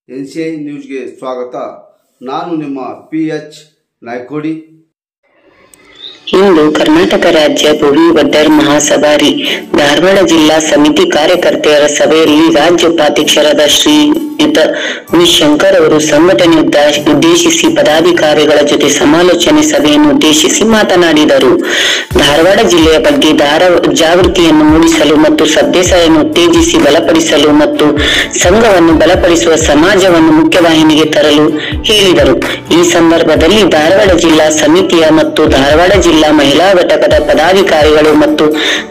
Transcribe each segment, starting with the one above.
NCI ನ್ಯೂಸ್ಗೆ ಸ್ವಾಗತ. ನಾನು ನಿಮ್ಮ PH ನಾಯ್ಕೋಡಿ. ಇಂದು ಕರ್ನಾಟಕ ರಾಜ್ಯ ಭೂಮಿ ಒಡ್ಡರ್ ಮಹಾಸಭಾರಿ ಧಾರವಾಡ ಜಿಲ್ಲಾ ಸಮಿತಿ ಕಾರ್ಯಕರ್ತೆಯರ ಸಭೆಯಲ್ಲಿ ರಾಜ್ಯ ಉಪಾಧ್ಯಕ್ಷರಾದ ಶ್ರೀಯುತ ವಿ ಶಂಕರ್ ಅವರು ಸಂಘಟನೆ ಉದ್ದೇಶಿಸಿ ಪದಾಧಿಕಾರಿಗಳ ಜೊತೆ ಸಮಾಲೋಚನೆ ಸಭೆಯನ್ನು ಉದ್ದೇಶಿಸಿ ಮಾತನಾಡಿದರು. ಧಾರವಾಡ ಜಿಲ್ಲೆಯ ಬಗ್ಗೆ ಜಾಗೃತಿಯನ್ನು ಮೂಡಿಸಲು ಮತ್ತು ಸಭ್ಯತೆಯನ್ನು ಉತ್ತೇಜಿಸಿ ಬಲಪಡಿಸಲು ಮತ್ತು ಸಂಘವನ್ನು ಬಲಪಡಿಸುವ ಸಮಾಜವನ್ನು ಮುಖ್ಯವಾಹಿನಿಗೆ ತರಲು ಹೇಳಿದರು. ಈ ಸಂದರ್ಭದಲ್ಲಿ ಧಾರವಾಡ ಜಿಲ್ಲಾ ಸಮಿತಿಯ ಮತ್ತು ಧಾರವಾಡ ಜಿಲ್ಲಾ ಮಹಿಳಾ ಘಟಕದ ಪದಾಧಿಕಾರಿಗಳು ಮತ್ತು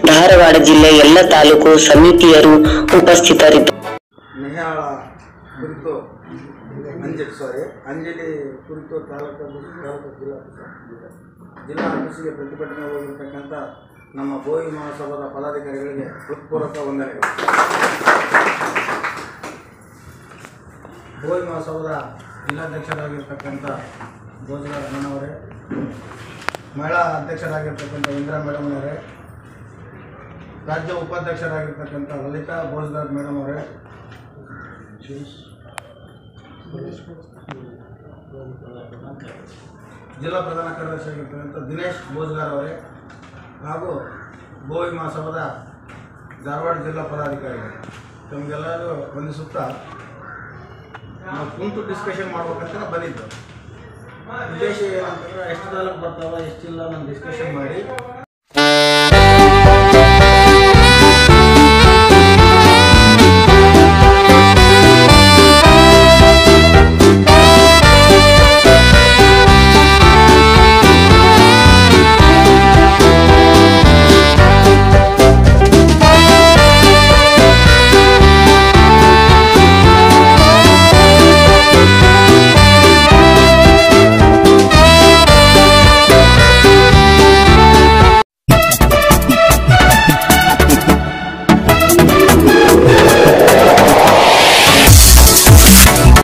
ಧಾರವಾಡ ಜಿಲ್ಲೆಯ ಎಲ್ಲ ತಾಲೂಕು ಸಮಿತಿಯರು ಉಪಸ್ಥಿತರಿದ್ದರು. ಅಂಜಲಿ ಕುರಿತು ತಾಲೂಕು ಜಿಲ್ಲಾ ಆಫೀಸಿಗೆ ಪ್ರತಿಭಟನೆ ಹೋಗಿರ್ತಕ್ಕಂಥ ನಮ್ಮ ಬೋಯಿ ಮಹಾಸಭಾದ ಪದಾಧಿಕಾರಿಗಳಿಗೆ ಹೃತ್ಪೂರ್ವಕ ವಂದನೆಗಳು. ಬೋಯಿ ಮಹಾಸಭಾದ ಜಿಲ್ಲಾಧ್ಯಕ್ಷರಾಗಿರ್ತಕ್ಕಂಥ ಭೋಜರಾಜ್ ಅಣ್ಣನವರೇ, ಮಹಿಳಾ ಅಧ್ಯಕ್ಷರಾಗಿರ್ತಕ್ಕಂಥ ಇಂದಿರಾ ಮೇಡಮ್ ಅವರೇ, ರಾಜ್ಯ ಉಪಾಧ್ಯಕ್ಷರಾಗಿರ್ತಕ್ಕಂಥ ಲಲಿತಾ ಭೋಜರಾಜ್ ಮೇಡಮ್ ಅವರೇ, ಜಿಲ್ಲಾ ಪ್ರಧಾನ ಕಾರ್ಯದರ್ಶಿಯಾಗಿರ್ತಕ್ಕಂಥ ದಿನೇಶ್ ಭೋಜ್ಗಾರ್ ಅವರೇ ಹಾಗೂ ಬೋಯಿ ಮಹಾಸಭಾದ ಧಾರವಾಡ ಜಿಲ್ಲಾ ಪದಾಧಿಕಾರಿಗಳು, ತಮಗೆಲ್ಲರೂ ವಂದಿಸುತ್ತಾ ನಾವು ಕುಂತು ಡಿಸ್ಕಷನ್ ಮಾಡ್ಬೇಕಂತ ಬಂದಿದ್ದು. ಉದ್ದೇಶ ಏನಂತಂದ್ರೆ ಎಷ್ಟು ತಾಲೂಕು ಬರ್ತಾವ ಎಷ್ಟಿಲ್ಲ ನಾನು ಡಿಸ್ಕಷನ್ ಮಾಡಿ